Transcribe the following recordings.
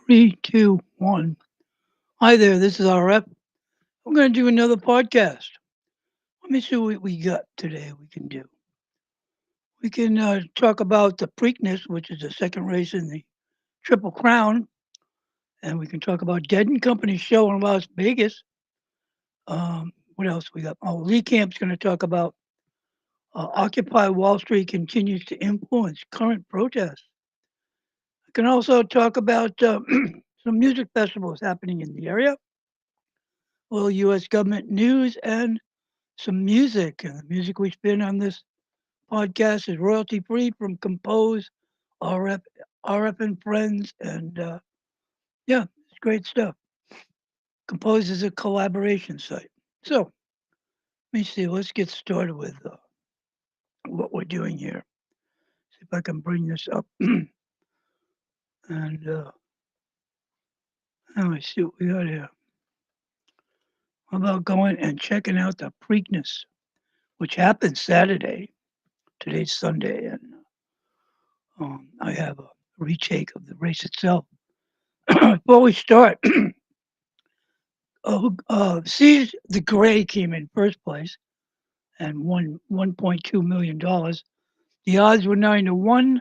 Three, two, one. Hi there, this is RF. We're going to do another podcast. Let me see what we got today we can do. We can talk about the Preakness, which is the second race in the Triple Crown. And we can talk about Dead and Company show in Las Vegas. What else we got? Oh, Lee Camp's going to talk about Occupy Wall Street continues to influence current protests. We can also talk about some music festivals happening in the area. Well, U.S. government news and some music. The music we spin on this podcast is royalty free from Compose, RF and Friends, and yeah, it's great stuff. Compose is a collaboration site. So let me see. Let's get started with what we're doing here. See if I can bring this up. And let me see what we got here. How about going and checking out the Preakness, which happened Saturday. Today's Sunday, and I have a retake of the race itself. Before we start, Seize the Gray came in first place and won $1.2 million. The odds were 9-1,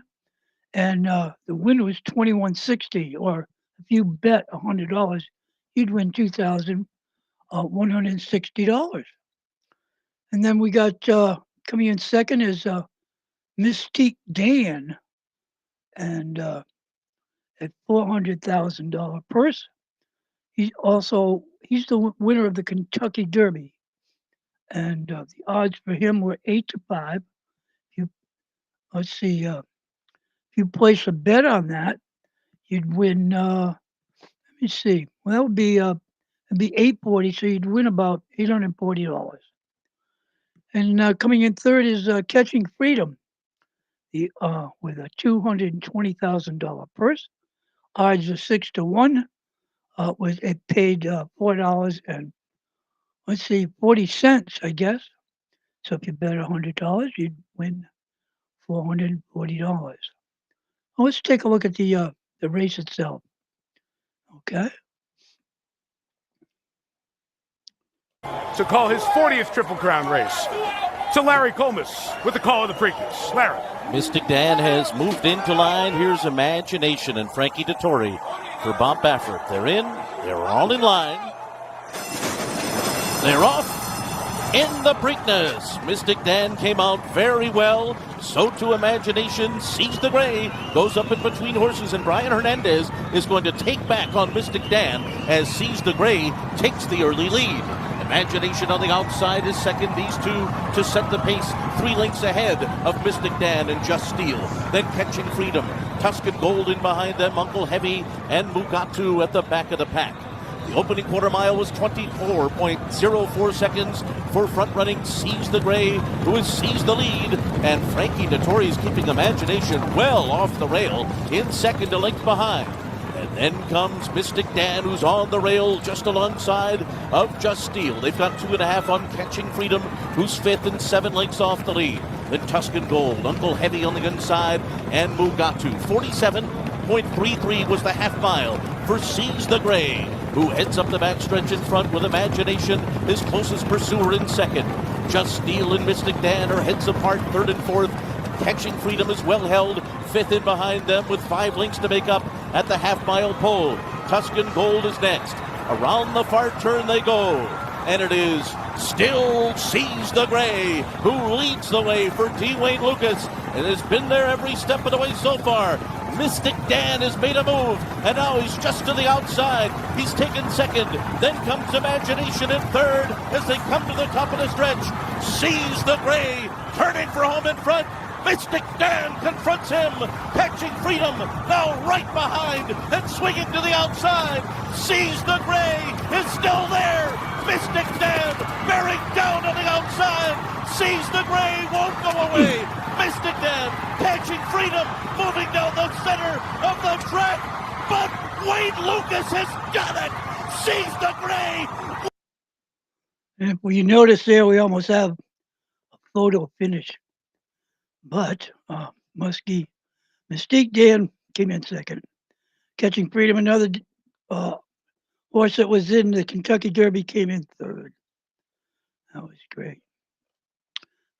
and the win was 2160. Or if you bet $100, you'd win $2,160. And then we got coming in second is Mystique Dan, and at $400,000 purse. He's the winner of the Kentucky Derby, and the odds for him were 8-5. You let's see, if you place a bet on that, you'd win. Let me see. Well, that would be it'd be 840, so you'd win about $840. And coming in third is Catching Freedom, with a $220,000 purse. Odds are 6-1. It paid $4 and let's see, 40 cents, I guess. So if you bet $100, you'd win $440. Well, let's take a look at the race itself. Okay. To call his 40th Triple Crown race. To Larry Comas with the call of the Preakness. Larry. Mystic Dan has moved into line. Here's Imagination and Frankie Dettori for Bob Baffert. They're in. They're all in line. They're off in the Preakness. Mystic Dan came out very well. So to Imagination. Seize the Gray. Goes up in between horses, and Brian Hernandez is going to take back on Mystic Dan as Seize the Gray takes the early lead. Imagination on the outside is second. These two to set the pace 3 lengths ahead of Mystic Dan and Just Steel. Then Catching Freedom. Tuscan Gold in behind them. Uncle Heavy and Mugatu at the back of the pack. The opening quarter mile was 24.04 seconds for front-running Seize the Gray, who has seized the lead. And Frankie Dettori is keeping Imagination well off the rail in second, a length behind. And then comes Mystic Dan, who's on the rail just alongside of Just Steel. They've got 2.5 on Catching Freedom, who's fifth and 7 lengths off the lead. Then Tuscan Gold, Uncle Heavy on the inside, and Mugatu. 47.33 was the half mile for Seize the Gray, who heads up the backstretch in front with Imagination, his closest pursuer, in second. Just Steel and Mystic Dan are heads apart, third and fourth. Catching Freedom is well held, fifth in behind them with 5 lengths to make up at the half-mile pole. Tuscan Gold is next. Around the far turn they go, and it is still Seize the Gray who leads the way for D. Wayne Lucas and has been there every step of the way so far. Mystic Dan has made a move, and now he's just to the outside. He's taken second. Then comes Imagination in third as they come to the top of the stretch. Seize the Gray turning for home in front. Mystic Dan confronts him. Catching Freedom now right behind and swinging to the outside. Seize the Gray is still there. Mystic Dan bearing down on the outside. Seize the Gray won't go away. Mystic Dan Catching Freedom moving down the center of the track. But Wade Lucas has done it. Seize the Gray. And well, you notice there we almost have a photo finish. But Mystique Dan came in second. Catching Freedom, another uh, horse that was in the Kentucky Derby, came in third. That was great.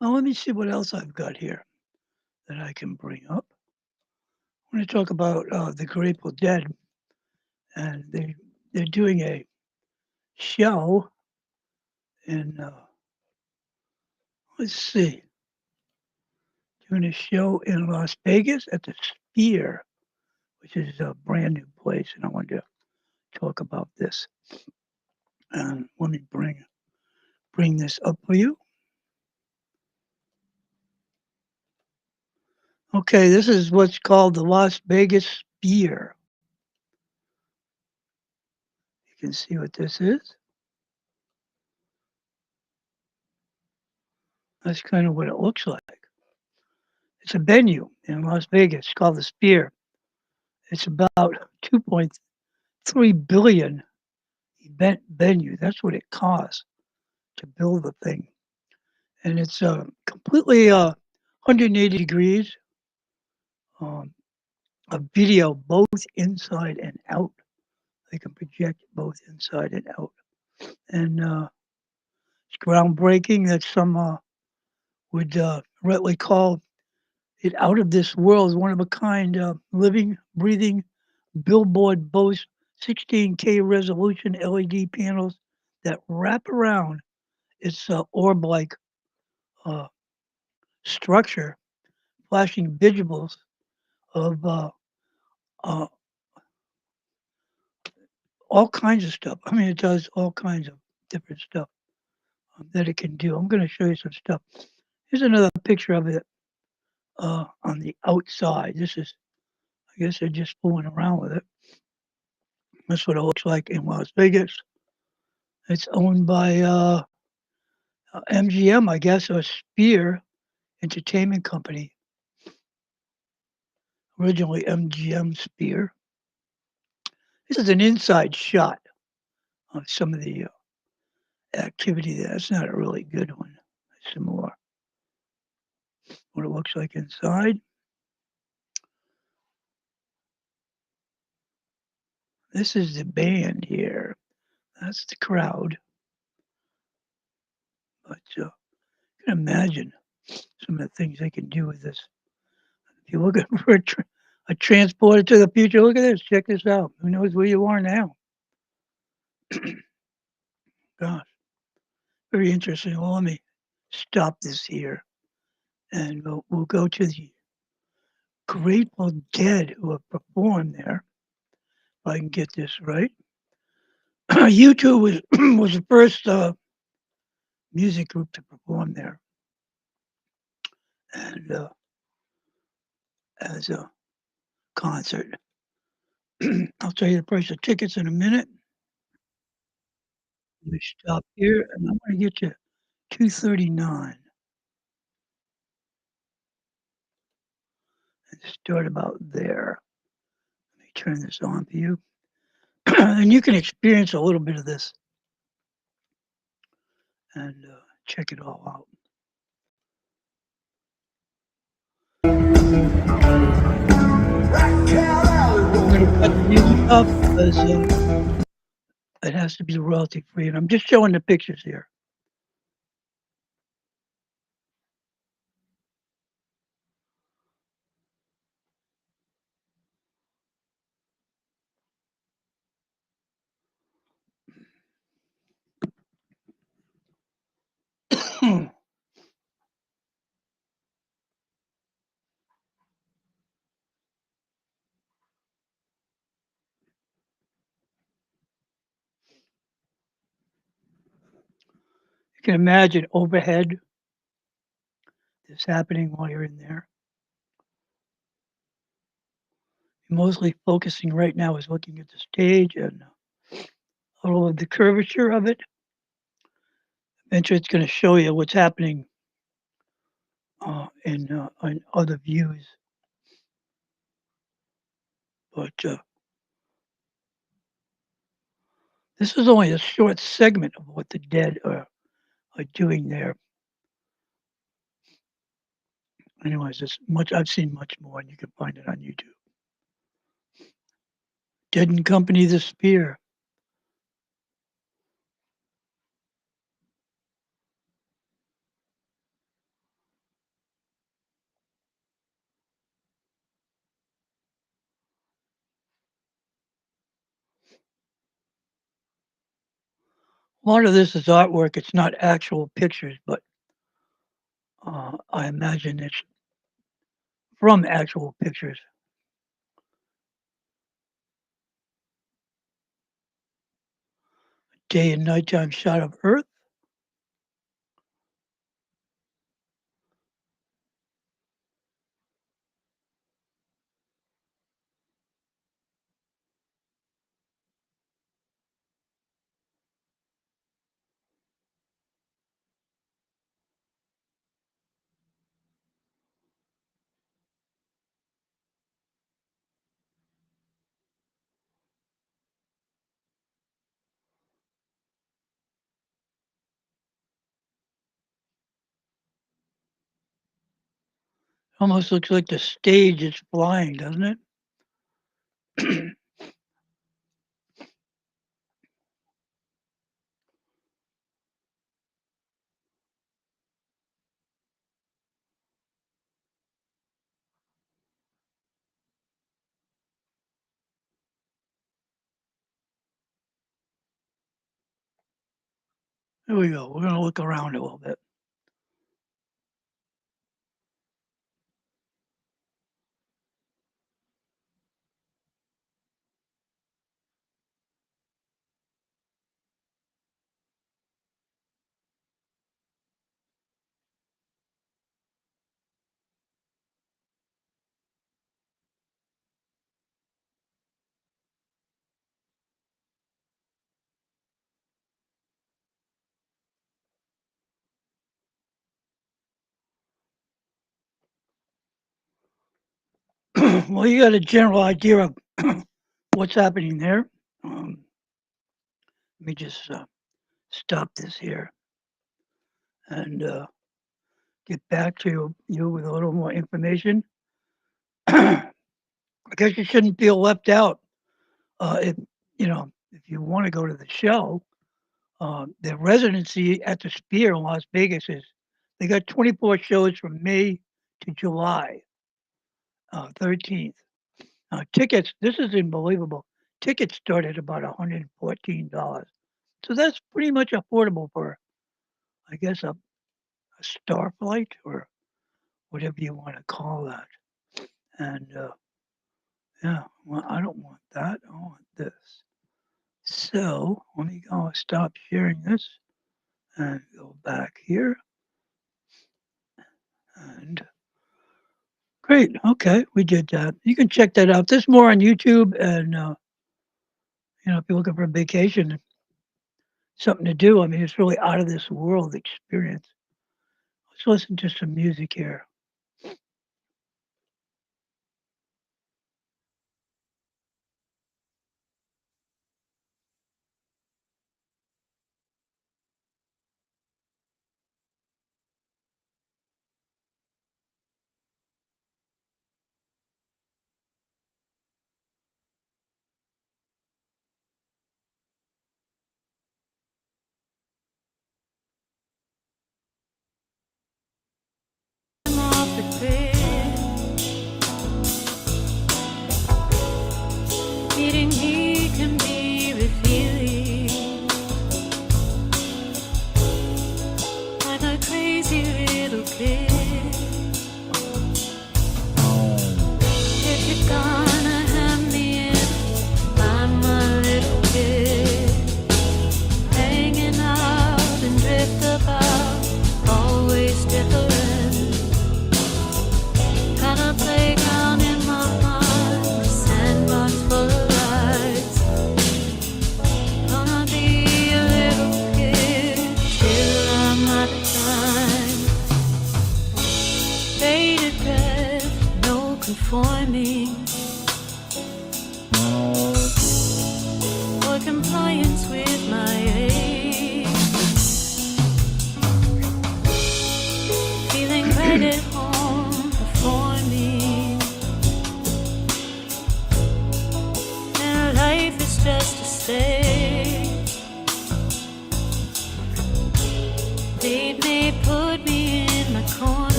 Well, let me see what else I've got here that I can bring up. I want to talk about the Grateful Dead, and they're doing a show in let's see, doing a show in Las Vegas at the Sphere, which is a brand new place, and I wanted to talk about this. And let me bring this up for you. Okay, this is what's called the Las Vegas Sphere. You can see what this is. That's kind of what it looks like. It's a venue in Las Vegas called the Sphere. It's about 2.3 billion event venue. That's what it costs to build the thing, and it's completely 180 degrees um, of video, both inside and out. They can project both inside and out, and it's groundbreaking. That some would rightly call it out of this world, one of a kind, living, breathing billboard boasts 16K resolution LED panels that wrap around its orb-like uh, structure, flashing visuals of uh, all kinds of stuff. I mean, it does all kinds of different stuff that it can do. I'm going to show you some stuff. Here's another picture of it on the outside. This is, I guess they're just fooling around with it. That's what it looks like in Las Vegas. It's owned by MGM, I guess, or Sphere Entertainment Company. Originally MGM Sphere. This is an inside shot of some of the activity there. That's not a really good one. Some more what it looks like inside. This is the band here. That's the crowd. But you can imagine some of the things they can do with this. If you're looking for a transporter to the future, look at this. Check this out. Who knows where you are now? Gosh, very interesting. Well, let me stop this here, and we'll go to the Grateful Dead who have performed there. If I can get this right. U2 was was the first music group to perform there, and as a concert. I'll tell you the price of tickets in a minute. Let me stop here, and I'm going to get you 239 and start about there. Let me turn this on for you, and you can experience a little bit of this and check it all out. I'm going to cut the music off because it has to be royalty free, and I'm just showing the pictures here. You can imagine overhead this happening while you're in there. Mostly focusing right now is looking at the stage and a little of the curvature of it. Eventually, it's going to show you what's happening in other views. But this is only a short segment of what the Dead are doing there. Anyways, it's much. I've seen much more, and you can find it on YouTube. Didn't accompany the spear. A lot of this is artwork. It's not actual pictures, but I imagine it's from actual pictures. Day and nighttime shot of Earth. Almost looks like the stage is flying, doesn't it? Here we go. We're going to look around a little bit. Well, you got a general idea of what's happening there. Let me just stop this here and get back to you with a little more information. I guess you shouldn't feel left out if if you want to go to the show. The residency at the Sphere in Las Vegas is they got 24 shows from May to July 13th. Tickets, this is unbelievable. Tickets start at about $114. So that's pretty much affordable for, I guess, a star flight or whatever you want to call that. And yeah, well, I don't want that. I want this. So let me go stop sharing this and go back here. And great. Okay, we did that. You can check that out. There's more on YouTube. And, if you're looking for a vacation, something to do, I mean, it's really out of this world experience. Let's listen to some music here.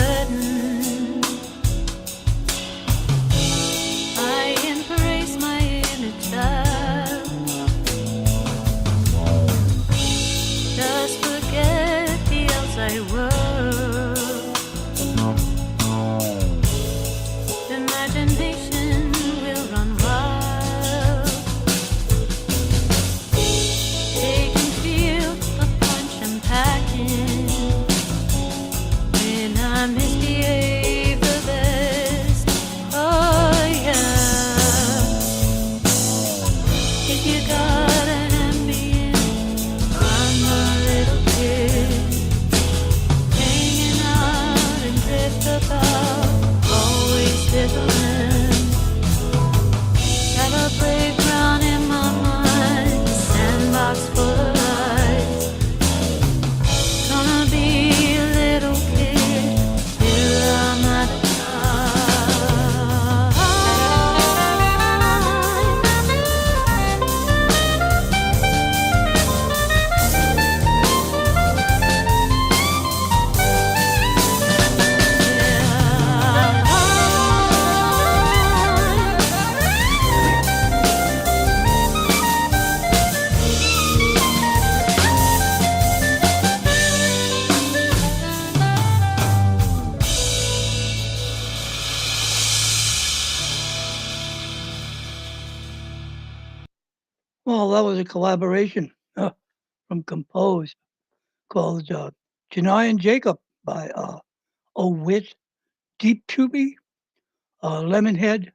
burden. I embrace my inner child. Just forget the outside world. Imagination will run wild. Take and feel the punch I'm packing. When I misbehave the best, oh yeah. If you gotta hand me in, I'm a little kid, hanging out and drift about, always fiddling. Have a playground in my mind, sandbox full of lies. Gonna be a little kid till I'm out of Well, that was a collaboration from Compose called Janai and Jacob by Wit, Deep Tubby, Lemonhead,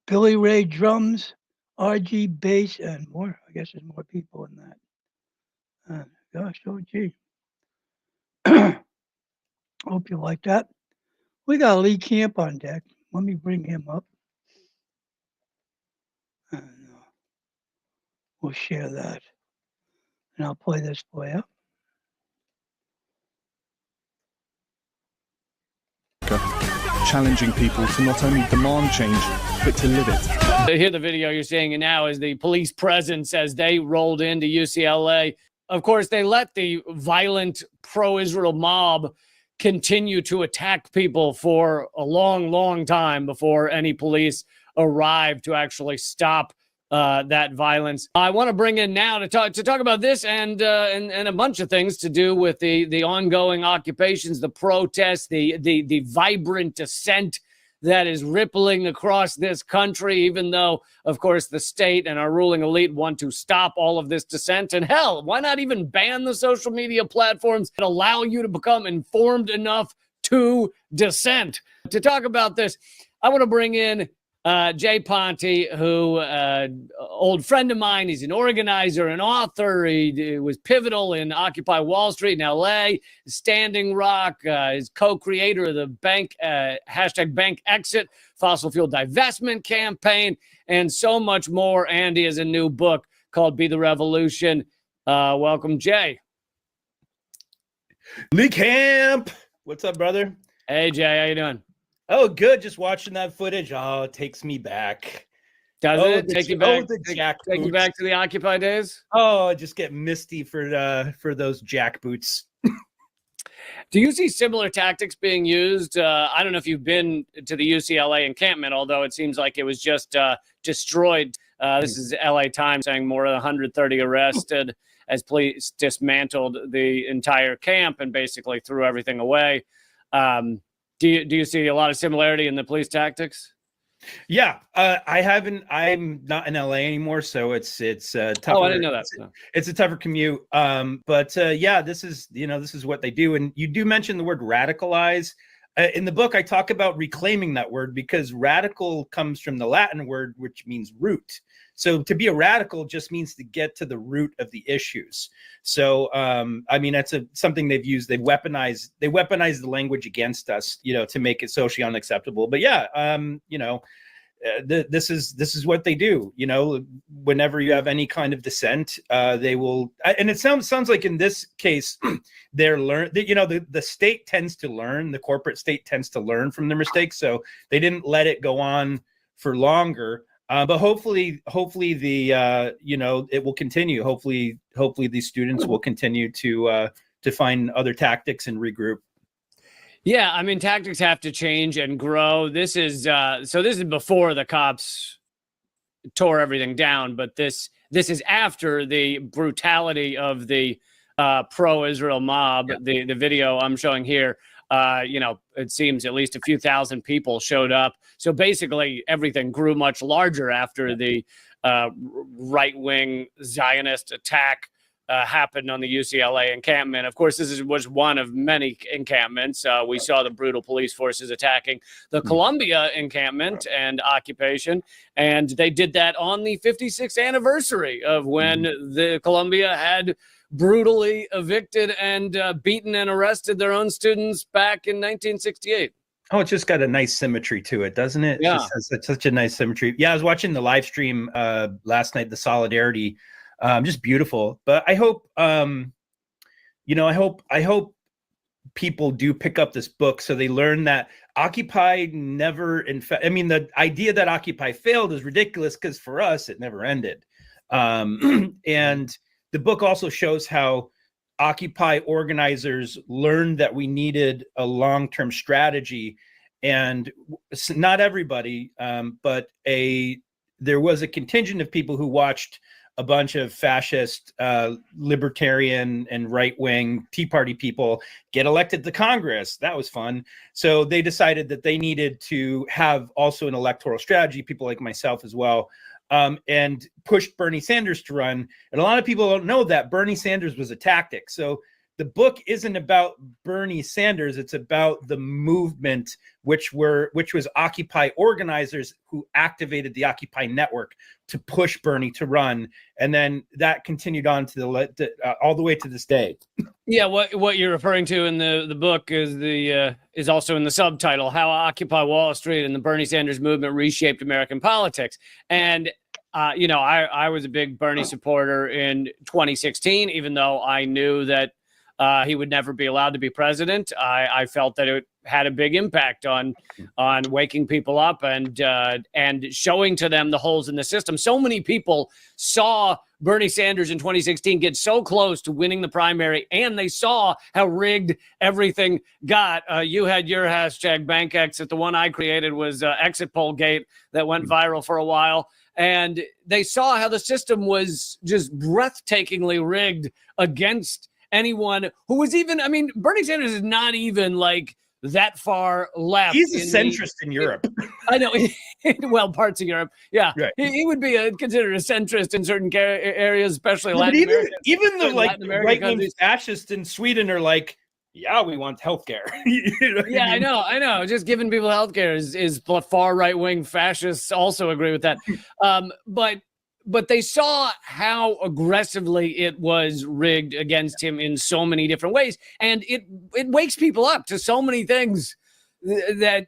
Billy Ray drums, RG bass, and more. I guess there's more people in that. Gosh, oh gee. Hope you like that. We got Lee Camp on deck. Let me bring him up. And we'll share that. And I'll play this for you. Challenging people to not only demand change, but to live it. To hear the video you're seeing now is the police presence as they rolled into UCLA. Of course, they let the violent pro-Israel mob continue to attack people for a long, long time before any police arrived to actually stop that violence. I want to bring in now to talk about this and a bunch of things to do with the ongoing occupations, the protests, the vibrant dissent that is rippling across this country, even though, of course, the state and our ruling elite want to stop all of this dissent. And hell, why not even ban the social media platforms that allow you to become informed enough to dissent? To talk about this, I want to bring in Jay Ponte, who old friend of mine. He's an organizer, an author. He was pivotal in Occupy Wall Street in LA, Standing Rock, is co-creator of the bank hashtag bank exit, fossil fuel divestment campaign, and so much more. And he has a new book called Be the Revolution. Welcome, Jay. Lee Camp. What's up, brother? Hey, Jay, how you doing? Oh, good. Just watching that footage. Oh, it takes me back. Does it take you back? Take you back to the Occupy days? Oh, I just get misty for those jack boots. Do you see similar tactics being used? I don't know if you've been to the UCLA encampment, although it seems like it was just destroyed. This is LA Times saying more than 130 arrested as police dismantled the entire camp and basically threw everything away. Do you see a lot of similarity in the police tactics? Yeah, I haven't. I'm not in LA anymore, so it's tougher. Oh, I didn't know that. It's a tougher commute. But yeah, this is what they do. And you do mention the word radicalize. In the book, I talk about reclaiming that word because radical comes from the Latin word, which means root. So to be a radical just means to get to the root of the issues. So, I mean, that's something they've used. They weaponize the language against us, to make it socially unacceptable. But yeah, this is what they do. Whenever you have any kind of dissent, they will. And it sounds like in this case, the state tends to learn. The corporate state tends to learn from their mistakes. So they didn't let it go on for longer. But hopefully it will continue. Hopefully these students will continue to find other tactics and regroup. Yeah, I mean, tactics have to change and grow. This is this is before the cops tore everything down, but this is after the brutality of the pro-Israel mob. Yeah. The video I'm showing here, it seems at least a few thousand people showed up. So basically, everything grew much larger after the right-wing Zionist attack happened on the UCLA encampment. Of course, was one of many encampments. We saw the brutal police forces attacking the Columbia encampment and occupation, and they did that on the 56th anniversary of when the Columbia had brutally evicted and beaten and arrested their own students back in 1968. Oh, it's just got a nice symmetry to it, doesn't it? Yeah. It just has such a nice symmetry. Yeah, I was watching the live stream last night, the Solidarity, just beautiful. But I hope, I hope people do pick up this book so they learn that Occupy never, the idea that Occupy failed is ridiculous because for us, it never ended. And the book also shows how Occupy organizers learned that we needed a long-term strategy, and not everybody, but there was a contingent of people who watched a bunch of fascist, libertarian, and right-wing Tea Party people get elected to Congress. That was fun. So they decided that they needed to have also an electoral strategy, people like myself as well, and pushed Bernie Sanders to run. And a lot of people don't know that Bernie Sanders was a tactic. So the book isn't about Bernie Sanders. It's about the movement, which was Occupy organizers who activated the Occupy network to push Bernie to run. And then that continued on to all the way to this day. Yeah, what you're referring to in the book is also in the subtitle, How Occupy Wall Street and the Bernie Sanders Movement Reshaped American Politics. And I was a big Bernie supporter in 2016, even though I knew that he would never be allowed to be president. I felt that it had a big impact on waking people up and showing to them the holes in the system. So many people saw Bernie Sanders in 2016 get so close to winning the primary, and they saw how rigged everything got. You had your hashtag bank exit. The one I created was exit poll gate that went viral for a while. And they saw how the system was just breathtakingly rigged against anyone who was Bernie Sanders is not even like that far left. He's a centrist in Europe. I know. Well, parts of Europe. Yeah. Right. He would be considered a centrist in certain areas, especially Latin America. Even the right-wing fascists in Sweden are like, yeah, we want healthcare. I know. Just giving people healthcare is the far right-wing fascists also agree with that. But they saw how aggressively it was rigged against him in so many different ways. And it wakes people up to so many things that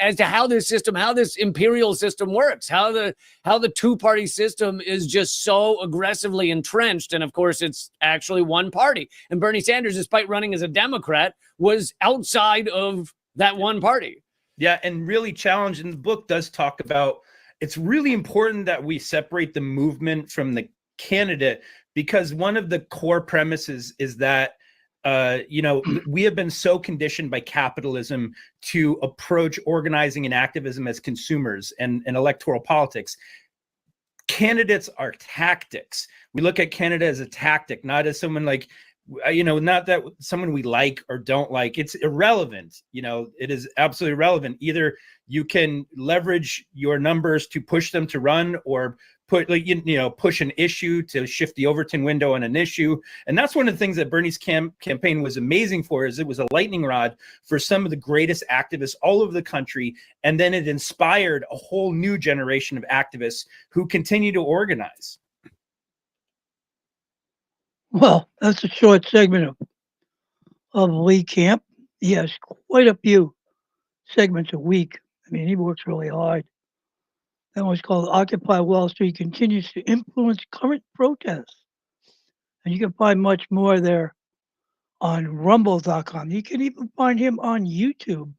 as to how this imperial system works, how the two-party system is just so aggressively entrenched. And of course, it's actually one party. And Bernie Sanders, despite running as a Democrat, was outside of that one party. Yeah, and really challenged. And the book does talk about it's really important that we separate the movement from the candidate, because one of the core premises is that we have been so conditioned by capitalism to approach organizing and activism as consumers and electoral politics. Candidates are tactics. We look at candidate as a tactic, not as someone like, not that someone we like or don't like. It's irrelevant. It is absolutely irrelevant. Either you can leverage your numbers to push them to run, or push an issue to shift the Overton window on an issue. And that's one of the things that Bernie's campaign was amazing for, is it was a lightning rod for some of the greatest activists all over the country. And then it inspired a whole new generation of activists who continue to organize. Well, that's a short segment of Lee Camp. He has quite a few segments a week. He works really hard. That one's called Occupy Wall Street Continues to Influence Current Protests. And you can find much more there on rumble.com. You can even find him on YouTube.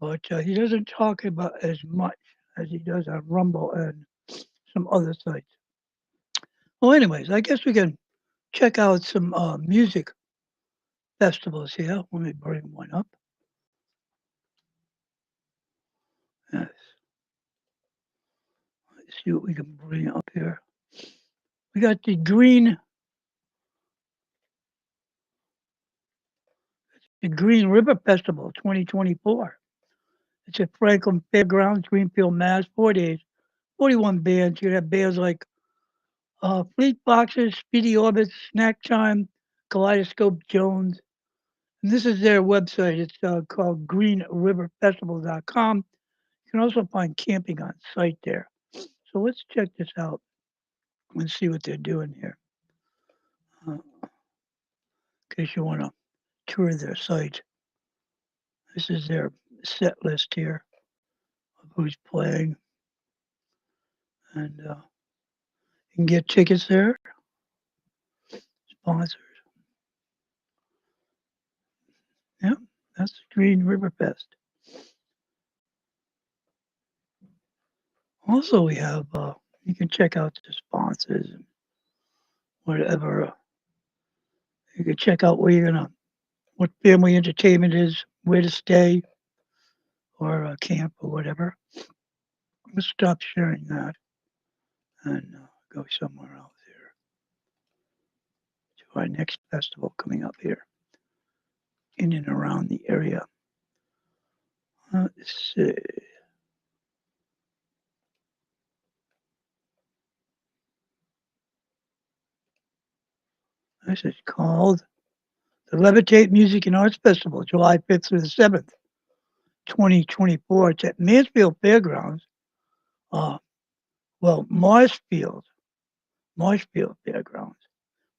But he doesn't talk about as much as he does on Rumble and some other sites. Well, anyways, I guess we can check out some music festivals here. Let me bring one up. see what we can bring up here. We got the Green River Festival 2024. It's at Franklin Fairgrounds, Greenfield, Mass. 4 days, 41 bands. You have bands like Fleet Foxes, Speedy Orbits, Snack Time, Kaleidoscope Jones. And this is their website. It's called greenriverfestival.com. You can also find camping on site there. So let's check this out and see what they're doing here. In case you want to tour their site. This is their set list here of who's playing. And you can get tickets there, sponsors. Yeah, that's Green River Fest. Also, we have, you can check out the sponsors and whatever. You can check out where you're going to, what family entertainment is, where to stay, or camp or whatever. I'm going to stop sharing that and go somewhere else here to our next festival coming up here in and around the area. Let's see. This is called the Levitate Music and Arts Festival, July 5th through the 7th, 2024. It's at Mansfield Fairgrounds. Marshfield Fairgrounds,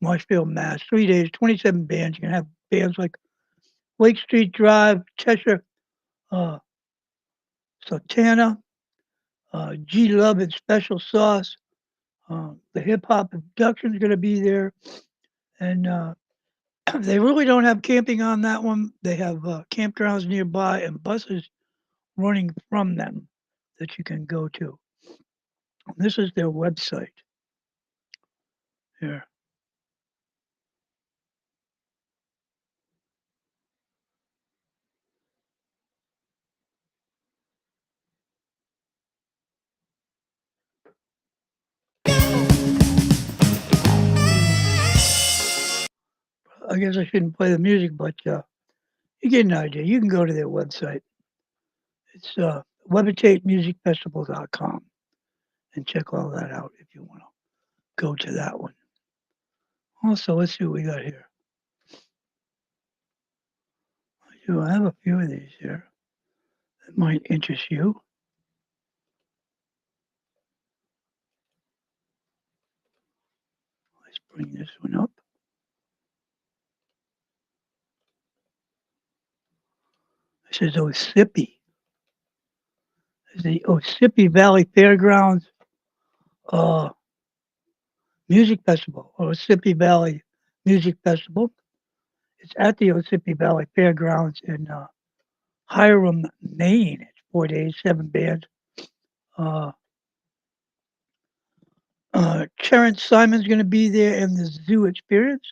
Marshfield, Mass. 3 days, 27 bands. You can have bands like Lake Street Drive, Cheshire, Sultana, G Love and Special Sauce. The hip hop production is going to be there. And they really don't have camping on that one. They have campgrounds nearby and buses running from them that you can go to. This is their website here. I guess I shouldn't play the music, but you get an idea. You can go to their website. It's levitatemusicfestival.com and check all that out if you want to go to that one. Also, let's see what we got here. I have a few of these here that might interest you. Let's bring this one up. This is Ossipee. This is the Ossipee Valley Fairgrounds Music Festival, or Ossipee Valley Music Festival. It's at the Ossipee Valley Fairgrounds in Hiram, Maine. It's 4 days, 7 bands. Terrence Simon's going to be there, and the Zoo Experience.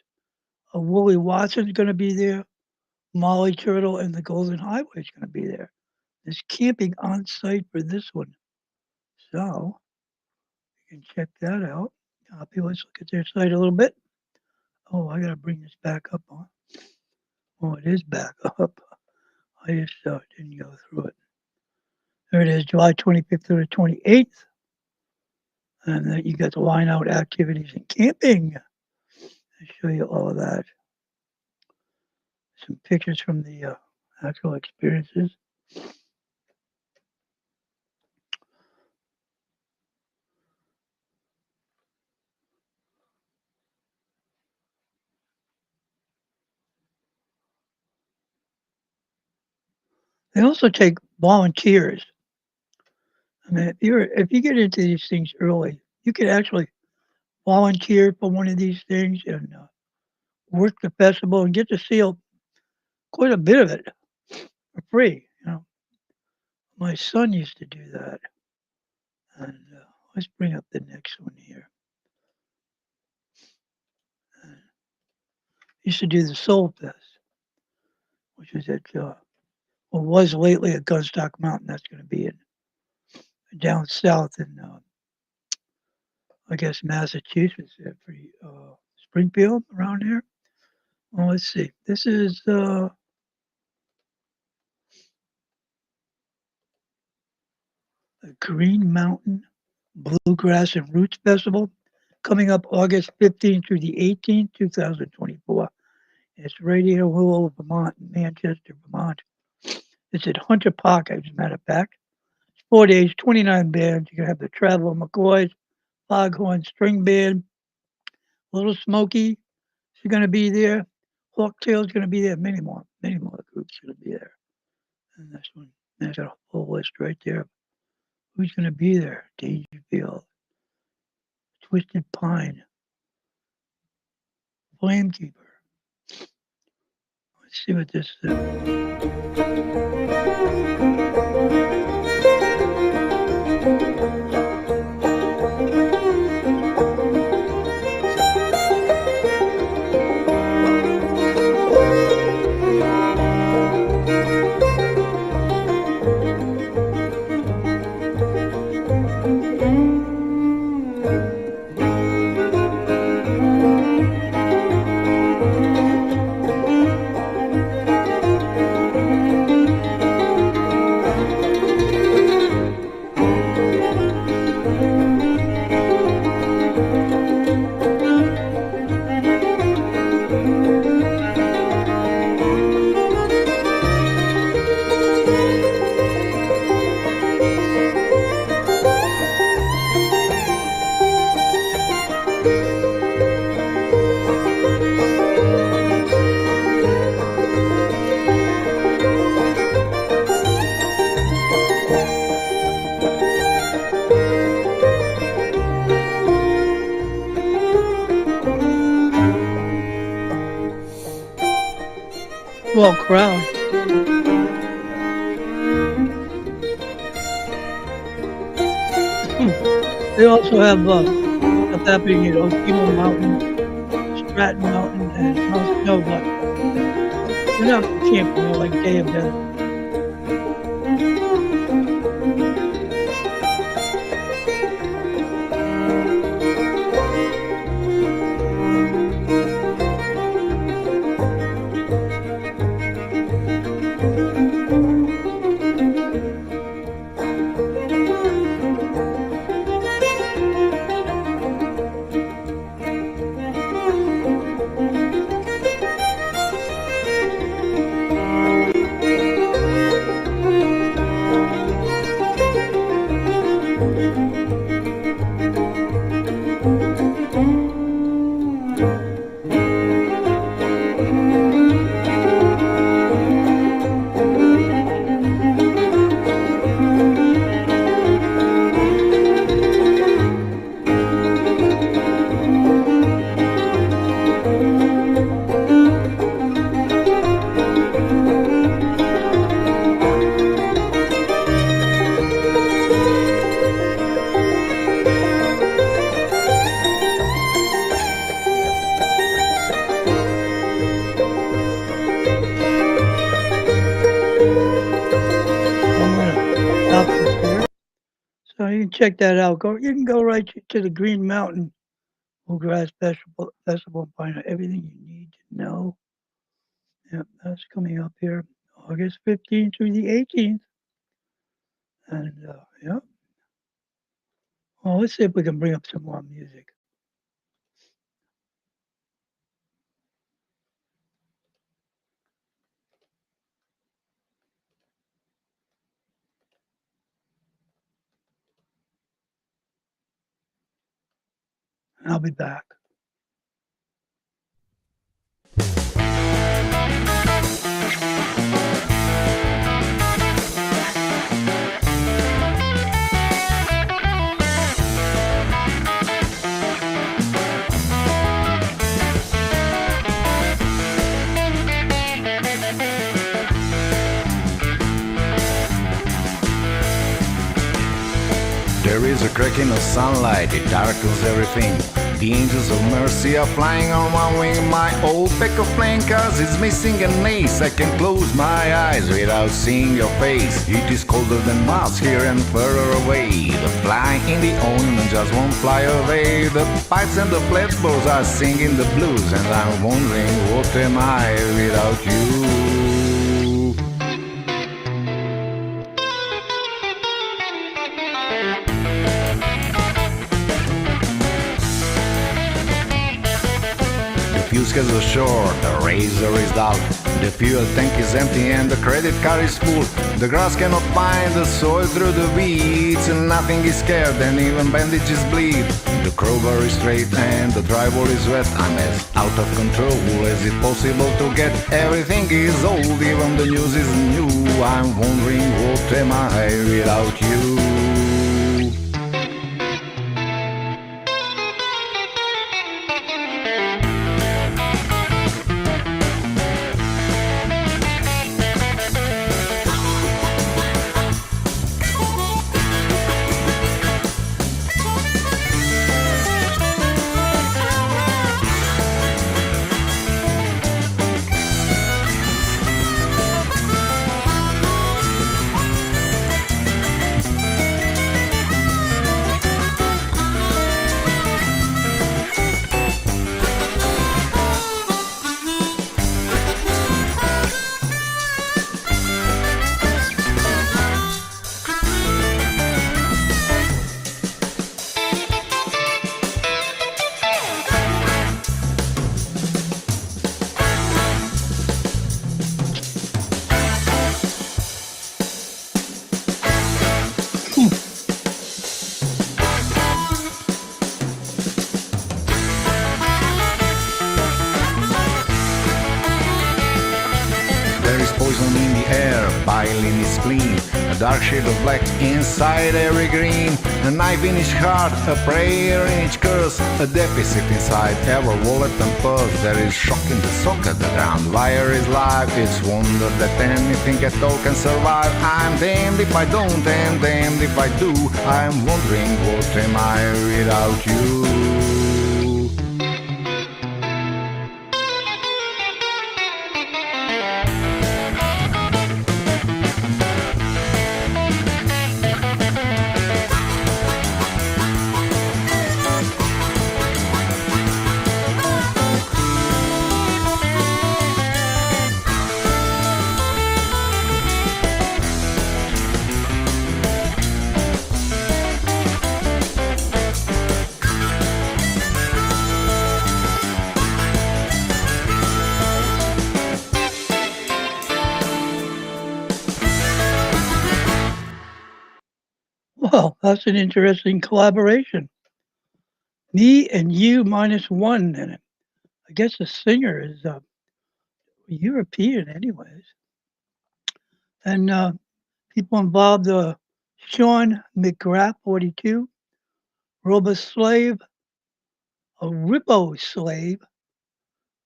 Wooly Watson's going to be there. Molly Turtle and the Golden Highway is going to be there. There's camping on site for this one. So you can check that out. Copy. Let's look at their site a little bit. Oh, I got to bring this back up. Oh, it is back up. I just didn't go through it. There it is, July 25th through the 28th. And then you got the line out activities and camping. I'll show you all of that. Some pictures from the actual experiences. They also take volunteers. I mean, if you get into these things early, you can actually volunteer for one of these things and work the festival and get to see quite a bit of it for free. My son used to do that. And let's bring up the next one here. Used to do the Soul Fest, which is at was lately at Gunstock Mountain. That's going to be down south in I guess Massachusetts, pretty Springfield around there. Well, let's see. This is the Green Mountain Bluegrass and Roots Festival coming up August 15th through the 18th, 2024. It's right here in Willow, Vermont, Manchester, Vermont. It's at Hunter Park, as a matter of fact. It's 4 days, 29 bands. You can have the Traveler McCoys, Foghorn String Band, Little Smoky is going to be there. Hawktail's going to be there. Many more groups going to be there. And this one, there's a whole list right there. Who's going to be there? Dangerfield, Twisted Pine, Flamekeeper. Let's see what this is. Well, crowd. They also have what's happening at Okemo Mountain, Stratton Mountain, and Mount Snow, but they're not camping there like Day of Death. So you can check that out. You can go right to the Green Mountain Bluegrass Festival and find out everything you need to know. Yep, that's coming up here August 15th through the 18th. And yep. Well, let's see if we can bring up some more music. And I'll be back. There is a cracking of sunlight, it darkens everything. The angels of mercy are flying on one wing. My old pack of playing cards is missing an ace. I can close my eyes without seeing your face. It is colder than Mars here and further away. The fly in the ointment just won't fly away. The pipes and the flatboats are singing the blues, and I'm wondering what am I without you. The fuse has a short, the razor is dull. The fuel tank is empty and the credit card is full. The grass cannot find the soil through the weeds, and nothing is scared and even bandages bleed. The crowbar is straight and the drywall is wet. I'm as out of control as it possible to get. Everything is old, even the news is new. I'm wondering what am I without you. There is poison in the air, bile in his spleen, a dark shade of black inside every green, a knife in each heart, a prayer in each curse, a deficit inside every wallet and purse. There is shock in the socket, the ground wire is live. It's wonder that anything at all can survive. I'm damned if I don't, and damned if I do. I'm wondering what am I without you. Well, that's an interesting collaboration. Me and you minus one, and I guess the singer is European, anyways. And people involved: Sean McGrath, 42, Robo Slave, a Rippo Slave,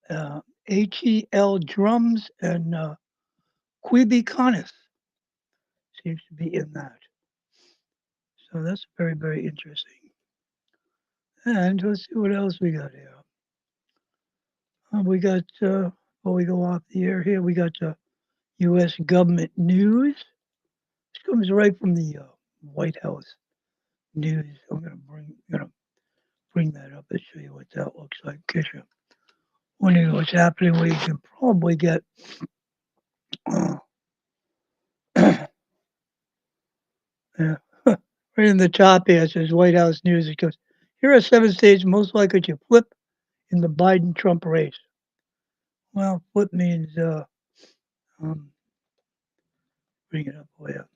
HEL Drums, and Quibi Conis seems to be in that. So that's very, very interesting. And let's see what else we got here. We got, before we go off the air here, we got U.S. government news. This comes right from the White House news. I'm gonna bring that up and show you what that looks like. In case you're wondering what's happening, we can probably get uh, yeah, right in the top here. It says White House news. It goes, here are 7 states most likely to flip in the Biden-Trump race. Well, flip means um, bring it up way up.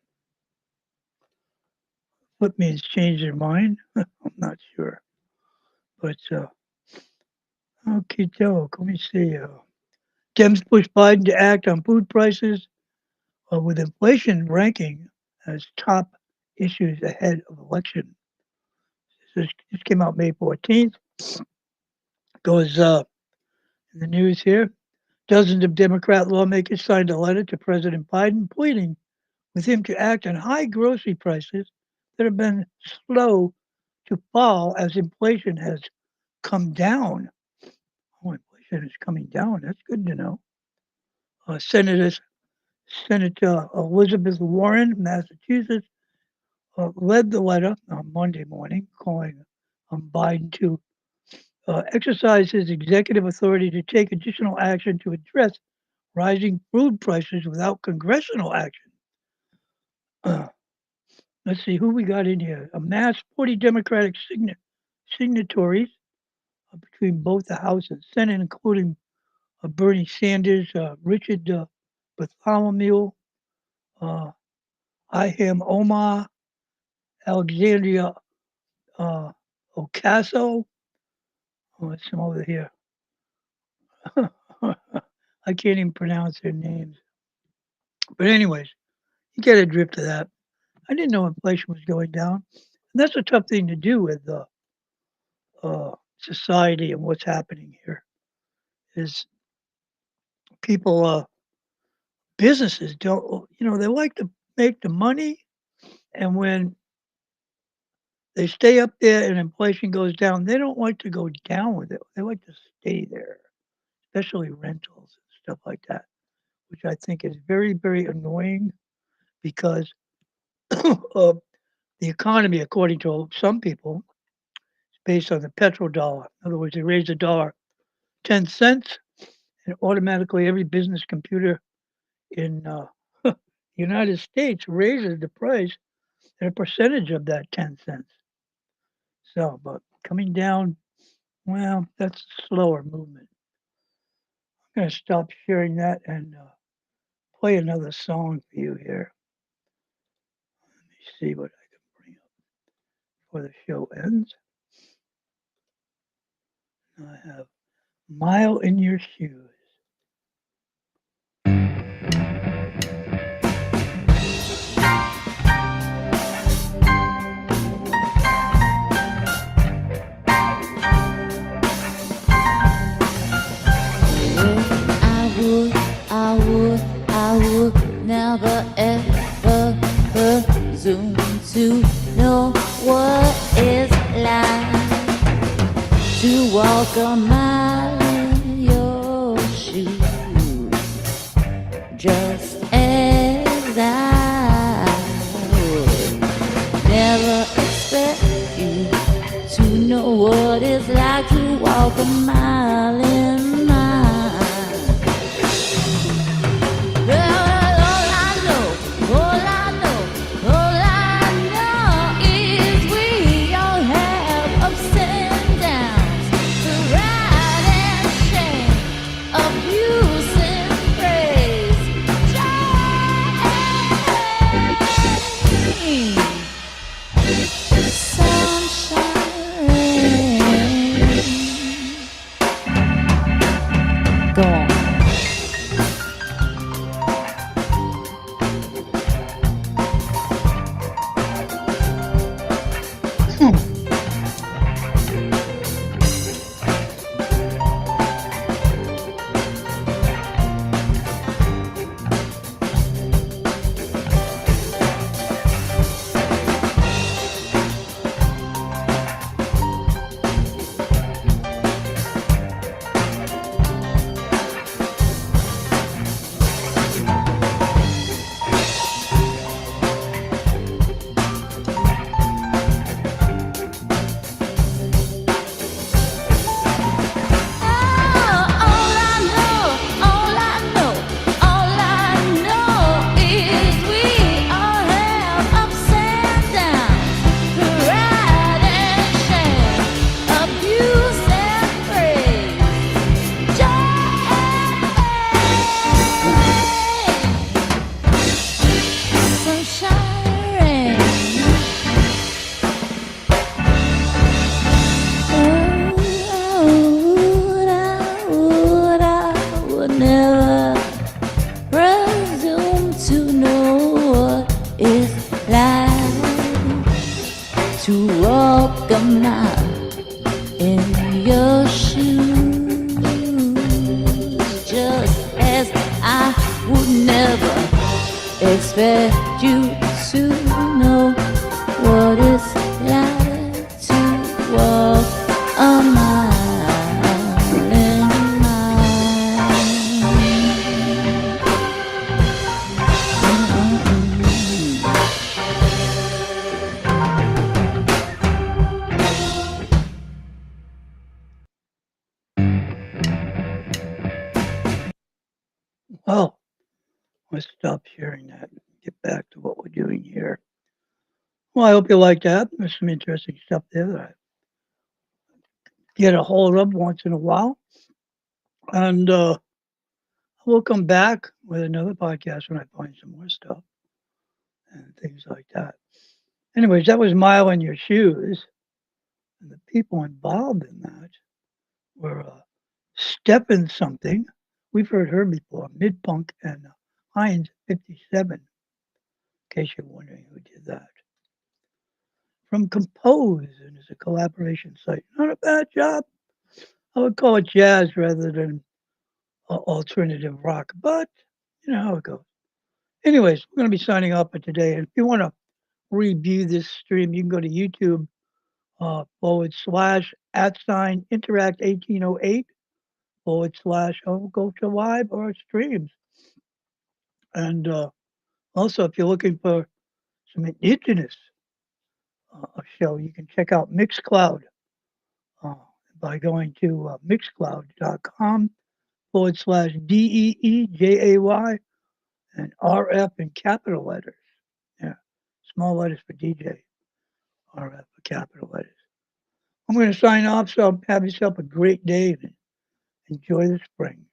Flip means change their mind. I'm not sure, but okay, doke. Let me see. Dems push Biden to act on food prices, with inflation ranking as top issues ahead of election. This came out May 14th. Goes in the news here. Dozens of Democrat lawmakers signed a letter to President Biden pleading with him to act on high grocery prices that have been slow to fall as inflation has come down. Oh, inflation is coming down. That's good to know. Senators, Senator Elizabeth Warren, Massachusetts, led the letter on Monday morning calling on Biden to exercise his executive authority to take additional action to address rising food prices without congressional action. Uh, let's see who we got in here. A mass 40 Democratic signatories between both the House and Senate, including Bernie Sanders, Richard Bartholomew, uh, Iham Omar, Alexandria Ocasio. Oh, it's some over here. I can't even pronounce their names. But anyways, you get a drift of that. I didn't know inflation was going down. And that's a tough thing to do with society and what's happening here. Is people, businesses don't, they like to make the money, and when they stay up there and inflation goes down, they don't like to go down with it. They like to stay there, especially rentals and stuff like that, which I think is very, very annoying because of the economy, according to some people, is based on the petrodollar. In other words, they raise the dollar 10 cents, and automatically every business computer in the United States raises the price at a percentage of that 10 cents. So, but coming down, well, that's a slower movement. I'm going to stop sharing that and play another song for you here. Let me see what I can bring up before the show ends. I have Mile in Your Shoes. I would never ever presume to know what it's like to walk a mile in your shoes, just as I would never expect you to know what it's like to walk a mile in mine. Expect you to know what it's like to walk a mile. Let's stop sharing that and get back to what we're doing here. Well, I hope you like that. There's some interesting stuff there that I get a hold of once in a while. And we'll come back with another podcast when I find some more stuff and things like that. Anyways, that was Mile in Your Shoes. And the people involved in that were Stephen something. We've heard her before, Midpunk and Heinz 57, in case you're wondering who did that. From Compose, and it's a collaboration site. Not a bad job. I would call it jazz rather than alternative rock, but you know how it goes. Anyways, we're going to be signing off for today. And if you want to review this stream, you can go to YouTube / interact 1808 / go to live or streams. And also, if you're looking for some indigenous show, you can check out Mixcloud uh, by going to mixcloud.com / DEEJAY and RF in capital letters. Yeah, small letters for DJ, RF for capital letters. I'm going to sign off, so have yourself a great day and enjoy the spring.